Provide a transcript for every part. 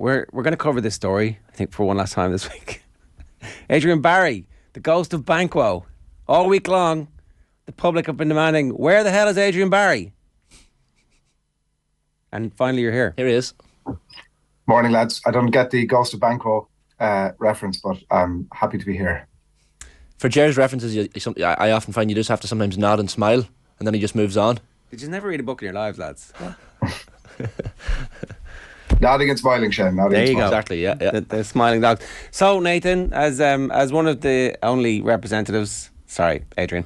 we're going to cover this story, I think, for one last time this week. Adrian Barry, the ghost of Banquo. All week long, the public have been demanding, where the hell is Adrian Barry? And finally you're here. Here he is. Morning, lads. I don't get the Ghost of Banquo reference, but I'm happy to be here. For Jerry's references, I often find you just have to sometimes nod and smile, and then he just moves on. Did you never read a book in your lives, lads? Nodding and smiling, Shane. There you go. Exactly, yeah. The smiling dogs. So, Nathan, as one of the only representatives... Sorry, Adrian.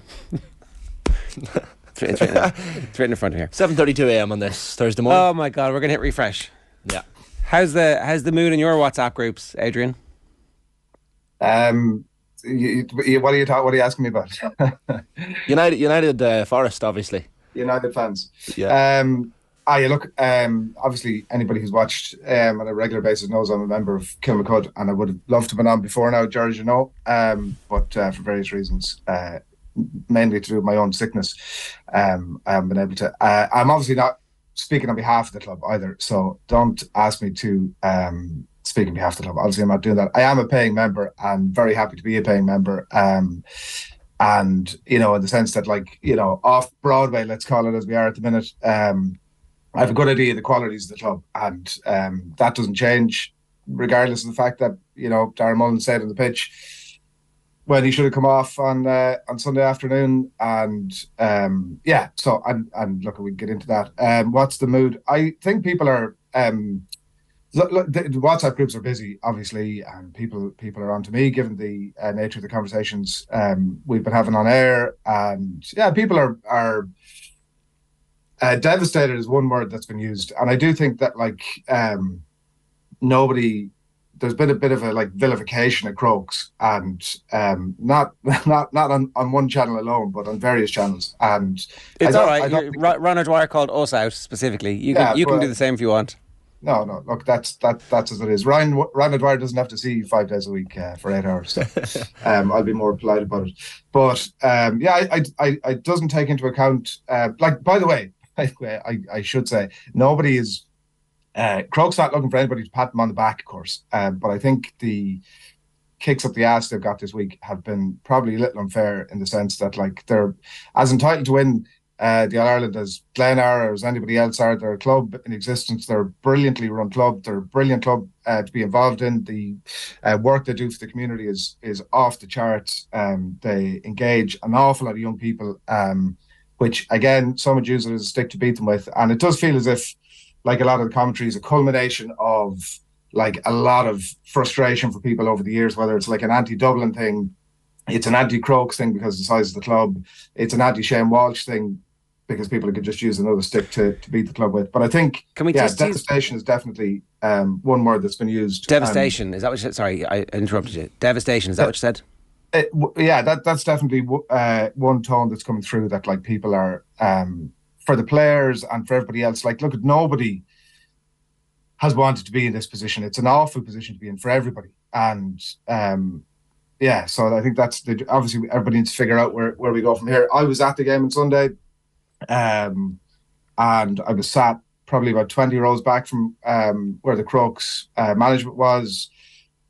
It's written in front of here. 7:32 a.m. on this Thursday morning. Oh my God, we're going to hit refresh. Yeah. How's the mood in your WhatsApp groups, Adrian? What are you asking me about? United Forest, obviously. United fans. Yeah. Look, obviously anybody who's watched on a regular basis knows I'm a member of Kilmacud, and I would have loved to have been on before now, George, but for various reasons, mainly to do with my own sickness, I haven't been able to. I'm obviously not speaking on behalf of the club either, so don't ask me to speak on behalf of the club. Obviously I'm not doing that. I am a paying member and very happy to be a paying member, and in the sense that, off Broadway, let's call it as we are at the minute, I have a good idea of the qualities of the club, and that doesn't change regardless of the fact that Darren Mullen said on the pitch when he should have come off on Sunday afternoon, and so and look, we can get into that. What's the mood? I think people are look, the WhatsApp groups are busy, obviously, and people are on to me given the nature of the conversations we've been having on air, and people are devastated is one word that's been used, and I do think that there's been a bit of a vilification at Crokes, and not on one channel alone, but on various channels. And it's all right. Ron O'Dwyer called us out specifically. You can do the same if you want. No. Look, that's as it is. Ryan O'Dwyer doesn't have to see you 5 days a week for 8 hours. So, I'll be more polite about it. But I doesn't take into account. By the way, I should say nobody is. Crokes not looking for anybody to pat them on the back, of course. But I think the kicks up the ass they've got this week have been probably a little unfair in the sense that they're as entitled to win the All-Ireland as Glen are or as anybody else are. They're a club in existence. They're a brilliantly run club. They're a brilliant club to be involved in. The work they do for the community is off the charts. They engage an awful lot of young people, which again, some would use it as a stick to beat them with. And it does feel as if a lot of the commentary is a culmination of a lot of frustration for people over the years, whether it's an anti-Dublin thing, it's an anti-Crokes thing because of the size of the club, it's an anti-Shane Walsh thing because people could just use another stick to beat the club with. But I think devastation is definitely one word that's been used. Devastation, is that what you said? Sorry, I interrupted you. Devastation, is that what you said? That's definitely one tone that's coming through, that people are... for the players and for everybody else, look, nobody has wanted to be in this position. It's an awful position to be in for everybody. And so I think that's obviously everybody needs to figure out where we go from here. I was at the game on Sunday, and I was sat probably about 20 rows back from where the Crokes management was.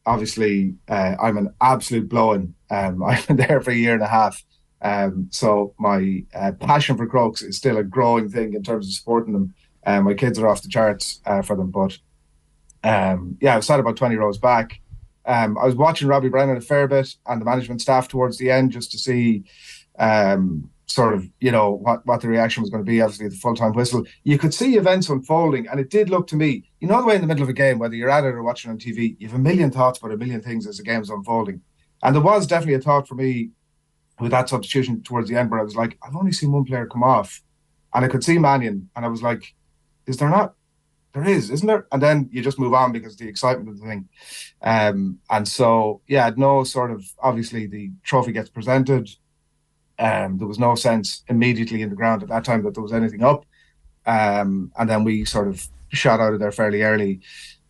Obviously, I'm an absolute blow-in. I've been there for a year and a half. So my passion for Crokes is still a growing thing in terms of supporting them. My kids are off the charts for them, but I was sat about 20 rows back. I was watching Robbie Brennan a fair bit and the management staff towards the end just to see what the reaction was going to be. Obviously the full-time whistle, you could see events unfolding, and it did look to me, the way in the middle of a game, whether you're at it or watching on TV, you have a million thoughts about a million things as the game's unfolding. And there was definitely a thought for me with that substitution towards the end where I was like, I've only seen one player come off, and I could see Mannion, and I was like, is there not? There is, isn't there? And then you just move on because of the excitement of the thing. And so, obviously the trophy gets presented. There was no sense immediately in the ground at that time that there was anything up. And then we sort of shot out of there fairly early.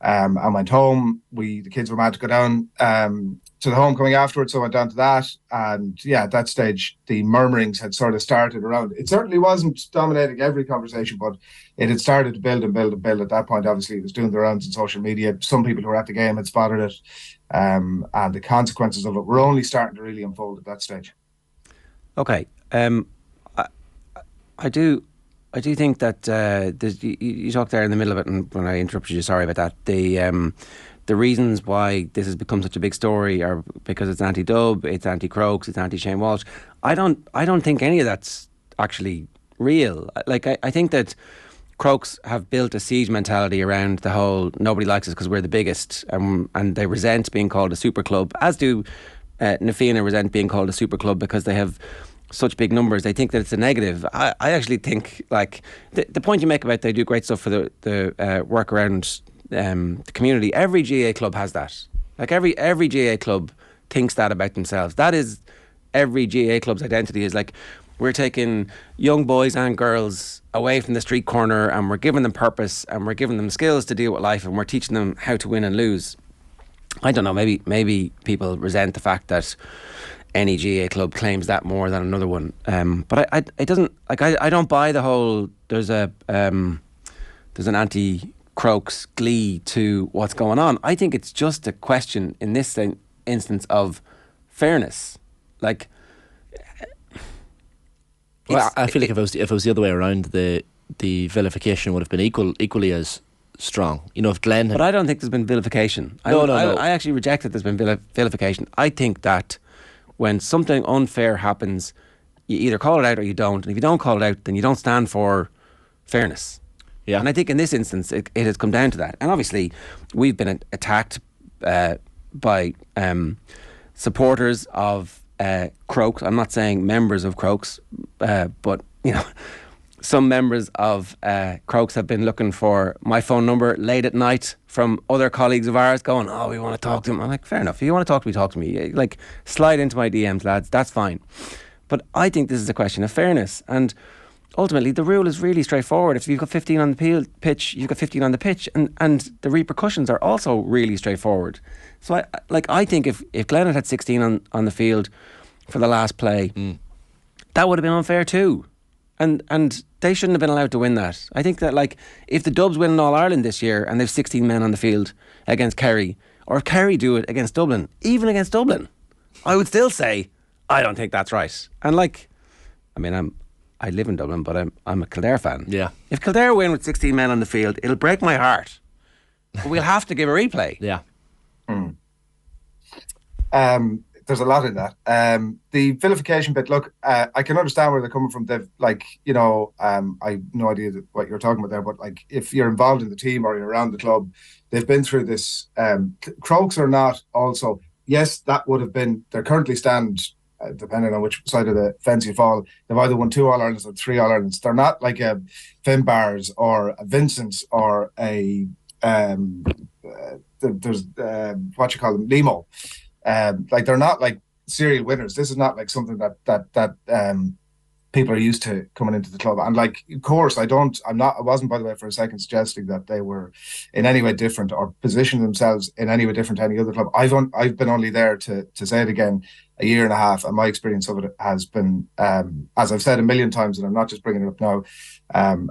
and went home. The kids were mad to go down to the homecoming afterwards, so I went down to that. And yeah, at that stage, the murmurings had sort of started around. It certainly wasn't dominating every conversation, but it had started to build and build and build. At that point, obviously, it was doing the rounds on social media. Some people who were at the game had spotted it, and the consequences of it were only starting to really unfold at that stage. Okay, I do think that you talked there in the middle of it, and when I interrupted you, sorry about that. The reasons why this has become such a big story are because it's anti-Dub, it's anti-Crokes, it's anti-Shane Walsh. I don't think any of that's actually real. Like I think that Crokes have built a siege mentality around the whole nobody likes us because we're the biggest, and they resent being called a super club, as do Na Fianna resent being called a super club because they have such big numbers. They think that it's a negative. I actually think, like, the point you make about they do great stuff for the work around the community. Every GA club has that. Like every GA club thinks that about themselves. That is every GA club's identity, is like, we're taking young boys and girls away from the street corner and we're giving them purpose and we're giving them skills to deal with life and we're teaching them how to win and lose. I don't know, maybe people resent the fact that any GA club claims that more than another one. But it doesn't, like, I don't buy the whole there's an anti-Crokes glee to what's going on. I think it's just a question in this instance of fairness. Like, well, I feel like if it was the other way around, the vilification would have been equally as strong. You know, if Glen had... But I don't think there's been vilification. No. I actually reject that there's been vilification. I think that when something unfair happens, you either call it out or you don't. And if you don't call it out, then you don't stand for fairness. Yeah. And I think in this instance, it has come down to that. And obviously, we've been attacked by supporters of Crokes. I'm not saying members of Crokes, but, you know, some members of Crokes have been looking for my phone number late at night from other colleagues of ours going, oh, we want to talk to him. I'm like, fair enough. If you want to talk to me. Like, slide into my DMs, lads. That's fine. But I think this is a question of fairness. And ultimately, the rule is really straightforward. If you've got 15 on the pitch, you've got 15 on the pitch. And the repercussions are also really straightforward. So, I think if Glen had 16 on the field for the last play, that would have been unfair too. And they shouldn't have been allowed to win that. I think that, like, if the Dubs win All Ireland this year and they've 16 men on the field against Kerry, or if Kerry do it against Dublin, even against Dublin, I would still say I don't think that's right. And, like, I mean, I live in Dublin, but I'm a Kildare fan. Yeah. If Kildare win with 16 men on the field, it'll break my heart. But we'll have to give a replay. Yeah. There's a lot in that. The vilification bit, look, I can understand where they're coming from. They've, like, you know, I have no idea what you're talking about there, but, like, if you're involved in the team or you're around the club, they've been through this. Crokes are not also, yes, that would have been, they currently stand, depending on which side of the fence you fall, they've either won 2 All-Irelands or 3 All-Irelands. They're not like a Finbars or a Vincent's or a, there's, what you call them, Nemo. Like, they're not like serial winners. This is not like something that people are used to coming into the club. And, like, of course, I wasn't, by the way, for a second suggesting that they were in any way different or positioned themselves in any way different to any other club. I've been only there to say it again, a year and a half, and my experience of it has been, as I've said a million times, and I'm not just bringing it up now,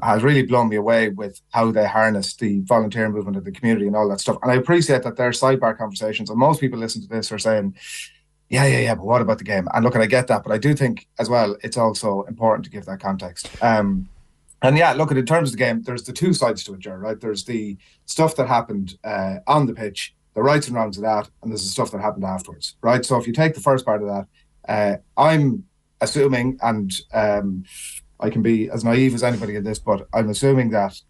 has really blown me away with how they harness the volunteer movement of the community and all that stuff. And I appreciate that their sidebar conversations, and most people listen to this are saying, yeah, but what about the game? And look, I get that, but I do think as well it's also important to give that context. And yeah, look, in terms of the game, there's the two sides to it, Ger, right? There's the stuff that happened on the pitch, the rights and wrongs of that, and there's the stuff that happened afterwards, right? So if you take the first part of that, I'm assuming, and I can be as naive as anybody in this, but I'm assuming that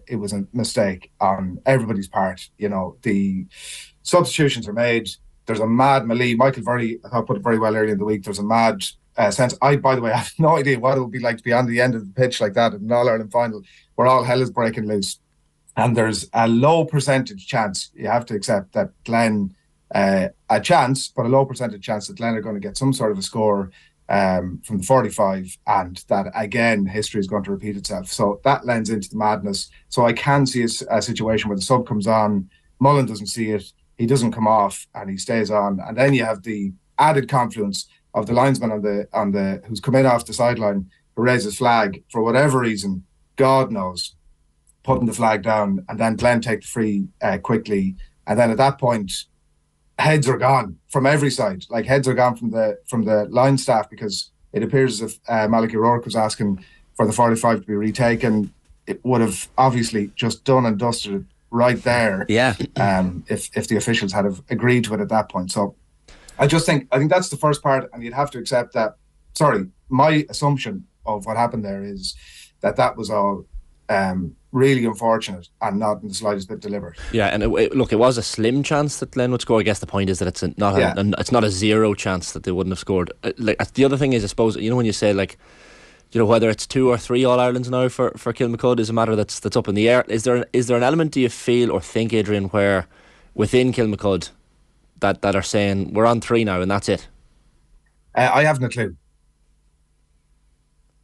it was a mistake on everybody's part. You know, the substitutions are made. There's a mad melee. Michael Verdi, I thought, put it very well earlier in the week. There's a mad sense. I, by the way, I have no idea what it would be like to be on the end of the pitch like that in an All-Ireland final where all hell is breaking loose. And there's a low percentage chance, you have to accept, that Glen, a chance, but a low percentage chance that Glen are going to get some sort of a score from the 45, and that, again, history is going to repeat itself. So that lends into the madness. So I can see a situation where the sub comes on, Mullen doesn't see it, he doesn't come off, and he stays on. And then you have the added confluence of the linesman on the who's come in off the sideline, who raises flag for whatever reason, God knows, putting the flag down, and then Glen take the free quickly. And then at that point, heads are gone from every side. Like, heads are gone from the line staff, because it appears as if Malachy O'Rourke was asking for the 45 to be retaken. It would have obviously just done and dusted it right there. Yeah. If the officials had have agreed to it at that point. So I think that's the first part, and you'd have to accept that. Sorry, my assumption of what happened there is that was all really unfortunate and not in the slightest bit deliberate. Yeah, and it was a slim chance that Glen would score. I guess the point is that it's not a zero chance that they wouldn't have scored. The other thing is, I suppose, when you say, like, whether it's 2 or 3 All-Irelands now for Kilmacud is a matter that's up in the air. Is there an element, do you feel or think, Adrian, where within Kilmacud that are saying we're on 3 now and that's it? I haven't a clue.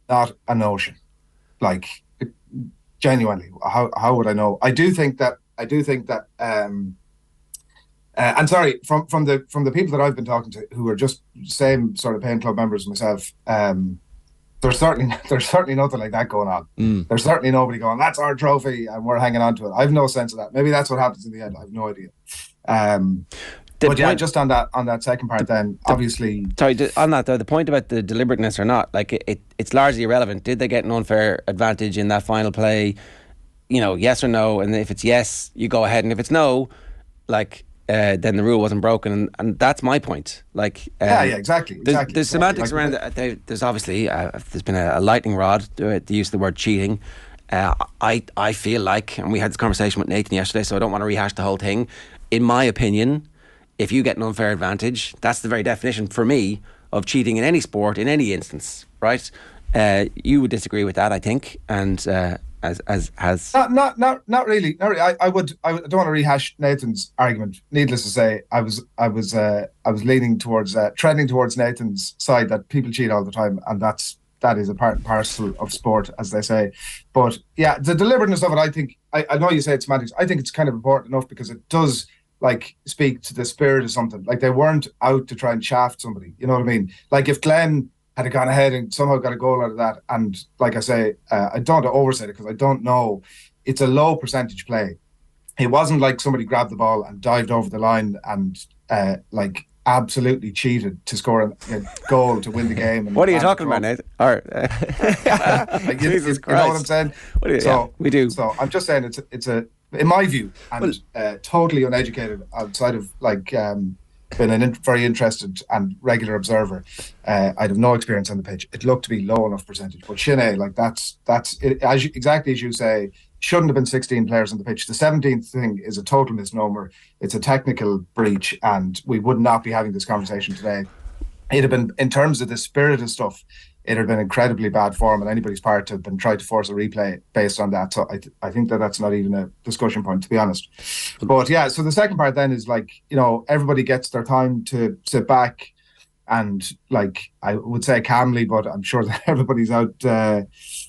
Not a notion. Like, genuinely, how would I know? I do think that and sorry, from the people that I've been talking to, who are just same sort of paying club members as myself, there's certainly nothing like that going on. There's certainly nobody going, that's our trophy and we're hanging on to it. I've no sense of that. Maybe that's what happens in the end. I have no idea. But yeah, just on that second part, then obviously. Sorry, on that though, the point about the deliberateness or not, like, it's largely irrelevant. Did they get an unfair advantage in that final play? Yes or no. And if it's yes, you go ahead, and if it's no, like, then the rule wasn't broken, and that's my point. Like, exactly. There's semantics around it. There's obviously there's been a lightning rod, the use of the word cheating. I feel like, and we had this conversation with Nathan yesterday, so I don't want to rehash the whole thing. In my opinion, if you get an unfair advantage, that's the very definition for me of cheating in any sport, in any instance, right? You would disagree with that, I think, and as not really. I don't want to rehash Nathan's argument. Needless to say, I was leaning towards trending towards Nathan's side, that people cheat all the time, and that is a part and parcel of sport, as they say. But yeah, the deliberateness of it, I know you say it's semantics. I think it's kind of important enough, because it does, like, speak to the spirit of something. Like, they weren't out to try and shaft somebody. You know what I mean? Like, if Glen had gone ahead and somehow got a goal out of that, and like I say, I don't want to overstate it, because I don't know. It's a low percentage play. It wasn't like somebody grabbed the ball and dived over the line and like absolutely cheated to score a goal to win the game. And what are you talking about, Nate? Like, Jesus Christ. You know what I'm saying? We do. So I'm just saying it's a in my view, and totally uneducated outside of, like, been a very interested and regular observer. I'd have no experience on the pitch. It looked to be low enough percentage, but Shinné, like, that's it, exactly as you say. Shouldn't have been 16 players on the pitch. The 17th thing is a total misnomer. It's a technical breach, and we would not be having this conversation today. It'd have been, in terms of the spirit of stuff, it had been incredibly bad form on anybody's part to have been tried to force a replay based on that. So I think that's not even a discussion point, to be honest. But yeah, so the second part then is, like, everybody gets their time to sit back and, like, I would say calmly, but I'm sure that everybody's out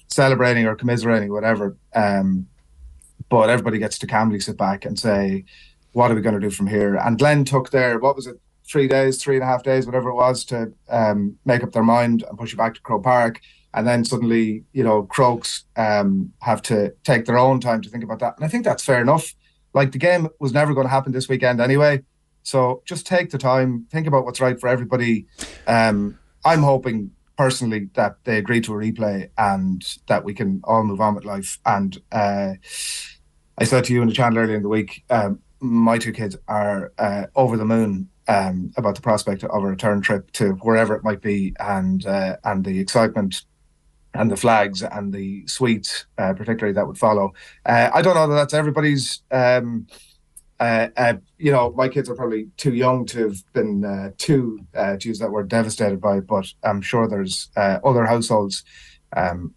celebrating or commiserating or whatever. But everybody gets to calmly sit back and say, what are we going to do from here? And Glen took their, 3.5 days, whatever it was, to make up their mind and push it back to Croke Park. And then suddenly, Crokes have to take their own time to think about that. And I think that's fair enough. Like, the game was never going to happen this weekend anyway. So just take the time, think about what's right for everybody. I'm hoping personally that they agree to a replay and that we can all move on with life. And I said to you in the channel earlier in the week, my 2 kids are over the moon about the prospect of a return trip to wherever it might be, and the excitement and the flags and the sweets, particularly, that would follow. I don't know that that's everybody's. My kids are probably too young to have been to use that word, devastated by it, but I'm sure there's other households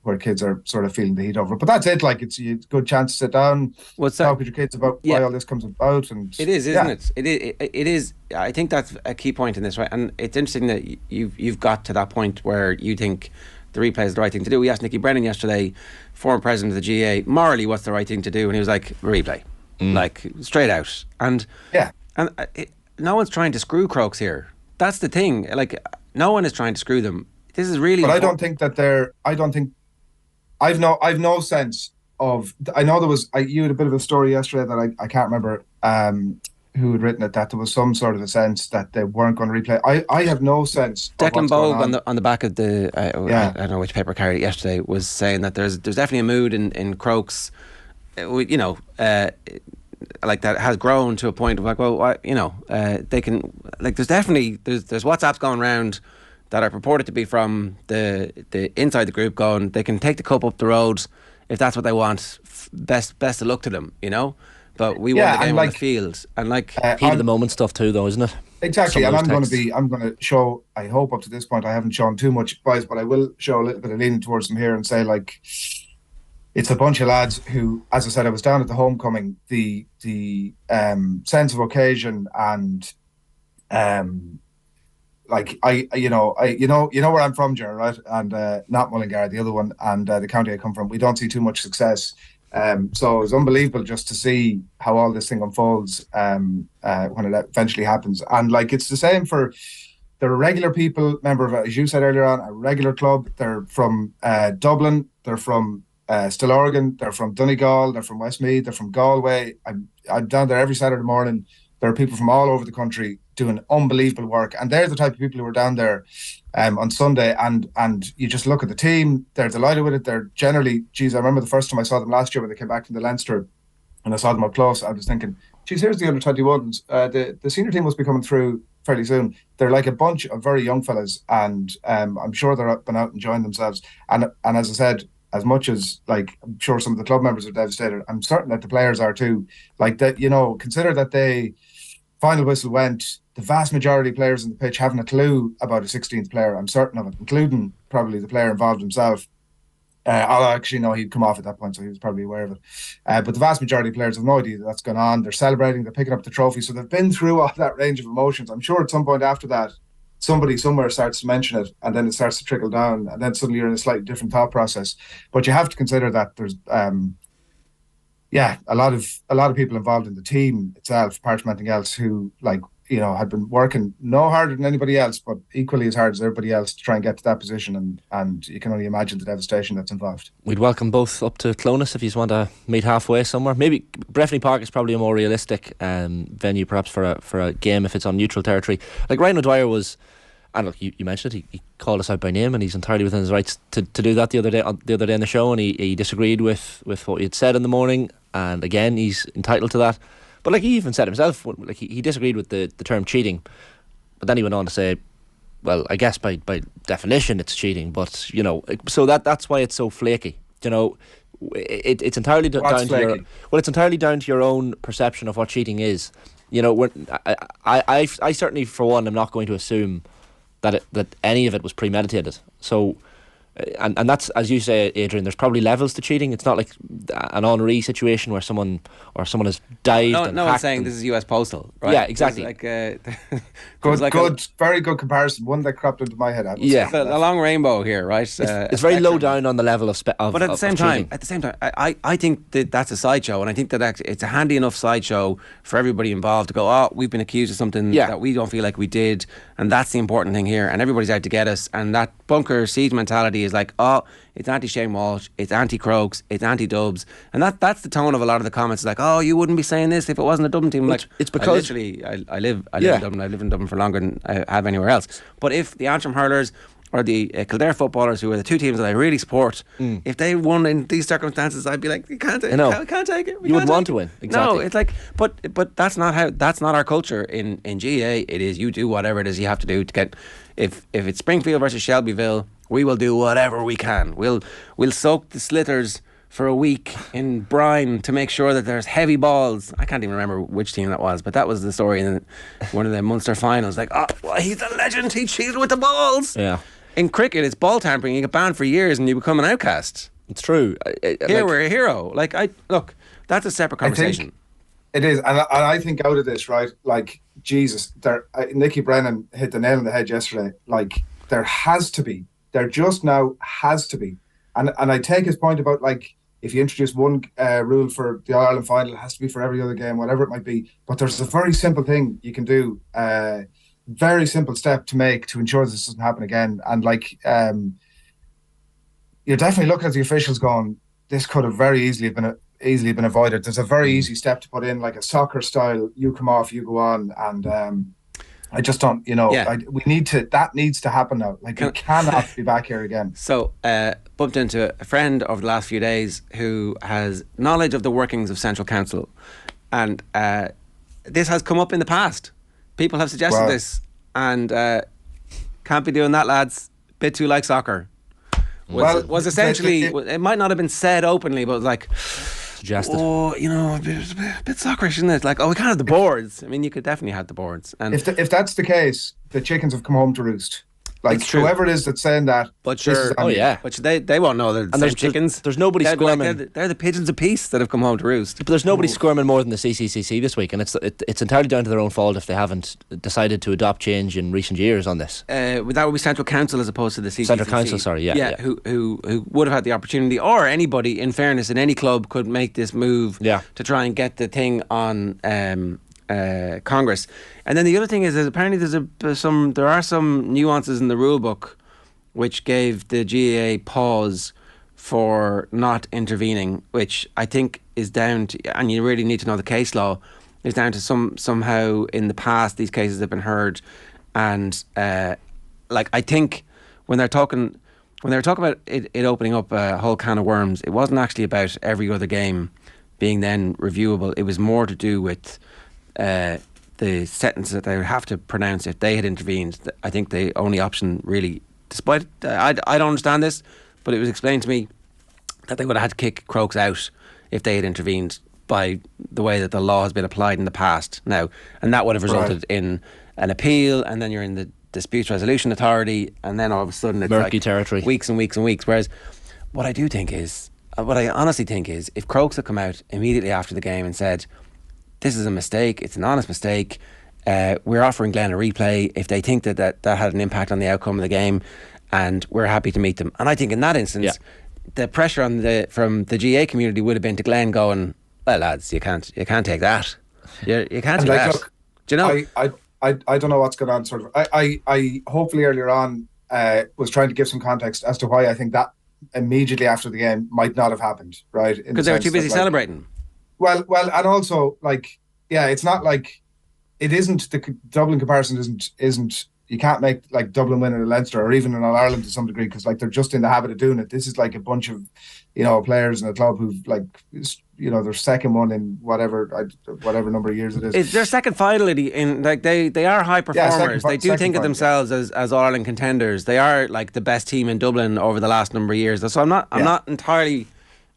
where kids are sort of feeling the heat over it. But that's it. Like, it's a good chance to sit down, talk with your kids about why all this comes about. And it is, isn't it? It is. I think that's a key point in this, right? And it's interesting that you've got to that point where you think the replay is the right thing to do. We asked Nicky Brennan yesterday, former president of the GA, morally, what's the right thing to do? And he was like, replay. like straight out. And no one's trying to screw Crokes here. That's the thing. Like, no one is trying to screw them. This is really. But I don't think that they're. I don't think. I've no sense of. I know there was. You had a bit of a story yesterday that I can't remember who had written it. That there was some sort of a sense that they weren't going to replay. I have no sense. Declan Bogue on the back of the. I don't know which paper carried it yesterday, was saying that there's definitely a mood in Crokes. You know. Like that has grown to a point of like, well, you know, they can, like, there's definitely there's WhatsApps going around that are purported to be from the inside the group going, they can take the cup up the road if that's what they want. Best of luck to them, you know. But we won the game on the field, and like heat of the moment stuff too, though, isn't it? Exactly. And I'm going to show. I hope up to this point I haven't shown too much bias, but I will show a little bit of leaning towards them here and say, like, it's a bunch of lads who, as I said, I was down at the homecoming. The sense of occasion and like you know where I'm from, Ger, right? And not Mullingar, the other one, and the county I come from. We don't see too much success. So it was unbelievable just to see how all this thing unfolds when it eventually happens. And like, it's the same for. They're regular people, member of, as you said earlier on, a regular club. They're from Dublin. They're from Still Oregon, they're from Donegal, they're from Westmeath, they're from Galway. I'm down there every Saturday morning. There are people from all over the country doing unbelievable work, and they're the type of people who are down there on Sunday. And you just look at the team; they're delighted with it. They're generally, geez, I remember the first time I saw them last year when they came back from the Leinster, and I saw them up close. I was thinking, geez, here's the under-21s. The senior team must be coming through fairly soon. They're like a bunch of very young fellas, and I'm sure they're been out enjoying themselves. And as I said, as much as, like, I'm sure some of the club members are devastated, I'm certain that the players are too. Like, that, you know, consider that final whistle went, the vast majority of players on the pitch haven't a clue about a 16th player. I'm certain of it, including probably the player involved himself. I actually know he'd come off at that point, so he was probably aware of it. But the vast majority of players have no idea that's going on. They're celebrating, they're picking up the trophy, so they've been through all that range of emotions. I'm sure at some point after that, somebody somewhere starts to mention it, and then it starts to trickle down, and then suddenly you're in a slightly different thought process. But you have to consider that there's a lot of people involved in the team itself, apart from anything else, who, like, you know, had been working no harder than anybody else, but equally as hard as everybody else to try and get to that position, and you can only imagine the devastation that's involved. We'd welcome both up to Clonus if you just want to meet halfway somewhere. Maybe Breffni Park is probably a more realistic venue perhaps for a game if it's on neutral territory. Like, Ryan O'Dwyer was, and look, you mentioned it, he called us out by name, and he's entirely within his rights to do that the other day in the show, and he disagreed with what he had said in the morning, and again, he's entitled to that. But like, he even said himself, like, he disagreed with the term cheating, but then he went on to say, well, I guess by definition it's cheating, but, you know, so that's why it's so flaky. You know, it's entirely down to your own perception of what cheating is. You know, I certainly, for one, am not going to assume that any of it was premeditated. So, and that's, as you say, Adrian, there's probably levels to cheating. It's not like an Henri situation where someone has dived. No one's saying this is US Postal, right? Yeah, exactly. Very good comparison. One that cropped into my head. Yeah, a long rainbow here, right? It's very low down on the level of but at the same time, I think that's a sideshow, and I think that it's a handy enough sideshow for everybody involved to go, oh, we've been accused of something that we don't feel like we did, and that's the important thing here, and everybody's out to get us, and that bunker seat mentality is like, oh, it's anti-Shane Walsh, it's anti-Crokes, it's anti-Dubs, and that's the tone of a lot of the comments. It's like, oh, you wouldn't be saying this if it wasn't a Dublin team. Like, it's because I live in Dublin. I live in Dublin for longer than I have anywhere else. But if the Antrim hurlers or the Kildare footballers, who are the two teams that I really support, if they won in these circumstances, I'd be like, we can't take it. You wouldn't want to win. Exactly. No, it's like, but that's not our culture in GA. It is, you do whatever it is you have to do to get. If it's Springfield versus Shelbyville, we will do whatever we can. We'll soak the slitters for a week in brine to make sure that there's heavy balls. I can't even remember which team that was, but that was the story in one of the Munster finals. Like, oh, well, he's a legend. He cheated with the balls. Yeah. In cricket, it's ball tampering. You get banned for years and you become an outcast. It's true. We're a hero. Like, look, that's a separate conversation. It is, and I think out of this, right? Like, Jesus, Nicky Brennan hit the nail on the head yesterday. Like, there just now has to be, and I take his point about, like, If you introduce one rule for the All-Ireland final, it has to be for every other game, whatever it might be. But there's a very simple thing you can do, very simple step to make to ensure this doesn't happen again. And like, you're definitely looking at the officials going, this could have very easily been avoided. There's a very easy step to put in, like a soccer style, you come off, you go on. And I just don't, that needs to happen now. Like, we cannot be back here again. So, bumped into a friend over the last few days who has knowledge of the workings of Central Council. And this has come up in the past. People have suggested this. And can't be doing that, lads. Bit too like soccer. Was essentially, it might not have been said openly, but it was like, suggested. Oh, a bit soccerish, isn't it? Like, we can't have the boards. I mean, you could definitely have the boards. And if that's the case, the chickens have come home to roost. Like, whoever it is that's saying that. But sure, but they won't know they're the same chickens. There's nobody squirming. They're the pigeons of peace that have come home to roost. But there's nobody squirming more than the CCCC this week, and it's entirely down to their own fault if they haven't decided to adopt change in recent years on this. That would be Central Council as opposed to the CCCC. Central Council, sorry, yeah. Who would have had the opportunity, or anybody, in fairness, in any club could make this move to try and get the thing on Congress. And then the other thing is that apparently there are some nuances in the rulebook which gave the GAA pause for not intervening, which I think is down to, and you really need to know the case law, is down to somehow in the past these cases have been heard, and I think when they're talking about it opening up a whole can of worms, it wasn't actually about every other game being then reviewable. It was more to do with the sentence that they would have to pronounce if they had intervened. I think the only option really, despite I don't understand this, but it was explained to me that they would have had to kick Crokes out if they had intervened by the way that the law has been applied in the past now, and that would have resulted in an appeal, and then you're in the Disputes Resolution Authority, and then all of a sudden it's murky territory, weeks and weeks and weeks. Whereas what I honestly think is if Crokes had come out immediately after the game and said, this is a mistake, it's an honest mistake, we're offering Glen a replay if they think that had an impact on the outcome of the game, and we're happy to meet them. And I think in that instance, the pressure from the GA community would have been to Glen going, well, lads, you can't take that. You can't do that. Look, do you know? I don't know what's going on. Sort of. I hopefully earlier on was trying to give some context as to why I think that immediately after the game might not have happened. Right? Because they were too busy celebrating. Well, and also it's not like it isn't the Dublin comparison isn't. You can't make like Dublin winning a Leinster or even in All Ireland to some degree because they're just in the habit of doing it. This is like a bunch of players in a club who've their second one in whatever number of years it is. It's their second final in they are high performers. They do think of themselves as All Ireland contenders. They are like the best team in Dublin over the last number of years. So I'm not entirely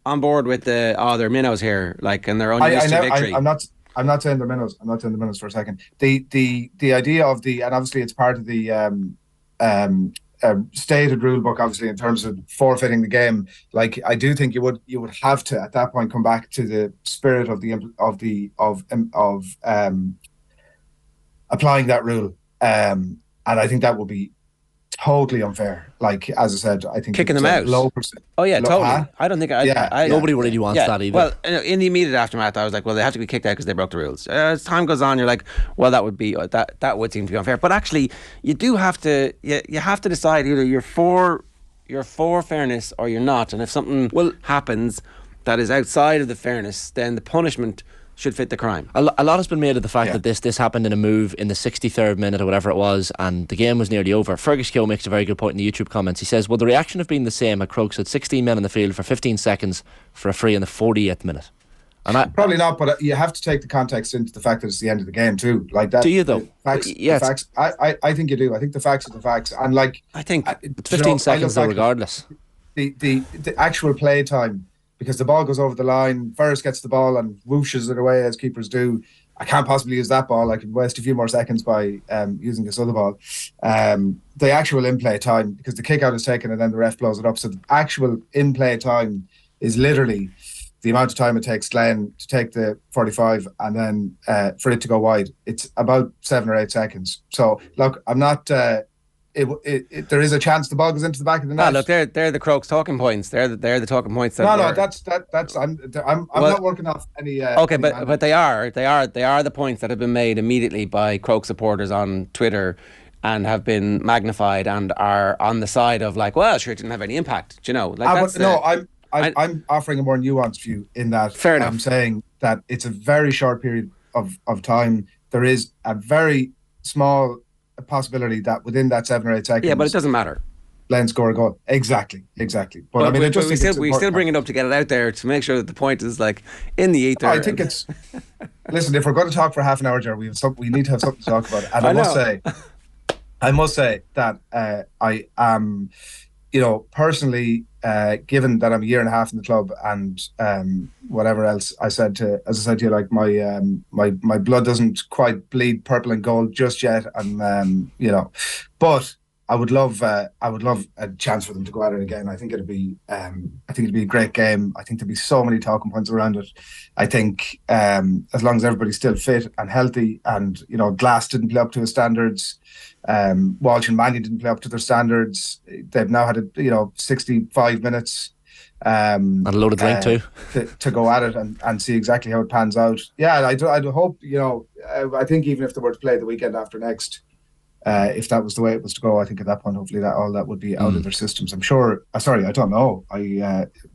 on board with they're minnows here, and they're only used to victory. I'm not saying they're minnows. I'm not saying the minnows for a second. The idea of and obviously it's part of the stated rule book, obviously in terms of forfeiting the game. Like I do think you would have to at that point come back to the spirit of applying that rule, and I think that would be totally unfair. Like as I said, I think kicking them out. Oh yeah, totally. I don't think nobody really wants that either. Well, in the immediate aftermath, I was like, well, they have to be kicked out because they broke the rules. As time goes on, you're like, well, that would seem to be unfair. But actually, you do have to. You have to decide either you're for fairness or you're not. And if something happens that is outside of the fairness, then the punishment should fit the crime. A lot has been made of the fact that this happened in a move in the 63rd minute or whatever it was, and the game was nearly over. Fergus Keogh makes a very good point in the YouTube comments. He says, well, the reaction have been the same had Crokes had 16 men on the field for 15 seconds for a free in the 48th minute. And probably not, but you have to take the context into the fact that it's the end of the game too. Like that. Do you though? The facts. I think you do. I think the facts are the facts, and I think 15 seconds though, regardless. The actual play time. Because the ball goes over the line, Ferris gets the ball and whooshes it away as keepers do. I can't possibly use that ball. I could waste a few more seconds by using this other ball. The actual in-play time, because the kick out is taken and then the ref blows it up. So the actual in-play time is literally the amount of time it takes Glen to take the 45 and then for it to go wide. It's about 7 or 8 seconds. So look, I'm not there is a chance the ball goes into the back of the net. Look, they're the Crokes talking points. They're the talking points. That's I'm not working off any. Okay, but they are the points that have been made immediately by Croke supporters on Twitter, and have been magnified and are on the side of like, well, sure, it didn't have any impact. Do you know? Like I'm offering a more nuanced view in that. Fair enough. I'm saying that it's a very short period of time. There is a very small possibility that within that 7 or 8 seconds. Yeah, but it doesn't matter. Glen score a goal. Exactly. But I mean, we still bring it up to get it out there to make sure that the point is like in the ether. I think it's. Listen, if we're going to talk for half an hour, Jerry, we need to have something to talk about. And I must say that I am, personally, given that I'm a year and a half in the club and whatever else, as I said to you, like my blood doesn't quite bleed purple and gold just yet, and but I would love a chance for them to go at it again. I think it'd be a great game. I think there'd be so many talking points around it. I think as long as everybody's still fit and healthy, and Glass didn't play up to his standards, Walsh and Mannion didn't play up to their standards. They've now had 65 minutes and a load of drink too to go at it and see exactly how it pans out. Yeah, I'd hope. I think even if they were to play the weekend after next. If that was the way it was to go, I think at that point, hopefully all that would be out of their systems. I'm sure. Sorry, I don't know.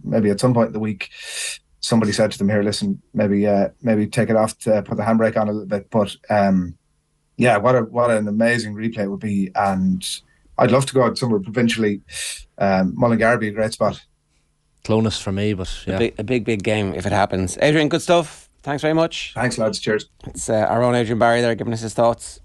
Maybe at some point in the week, somebody said to them, "Here, listen, maybe take it off to put the handbrake on a little bit." But what an amazing replay it would be, and I'd love to go out somewhere provincially. Mullingar would be a great spot. Clonus for me, but yeah, a big game if it happens. Adrian, good stuff. Thanks very much. Thanks, lads. Cheers. It's our own Adrian Barry there giving us his thoughts.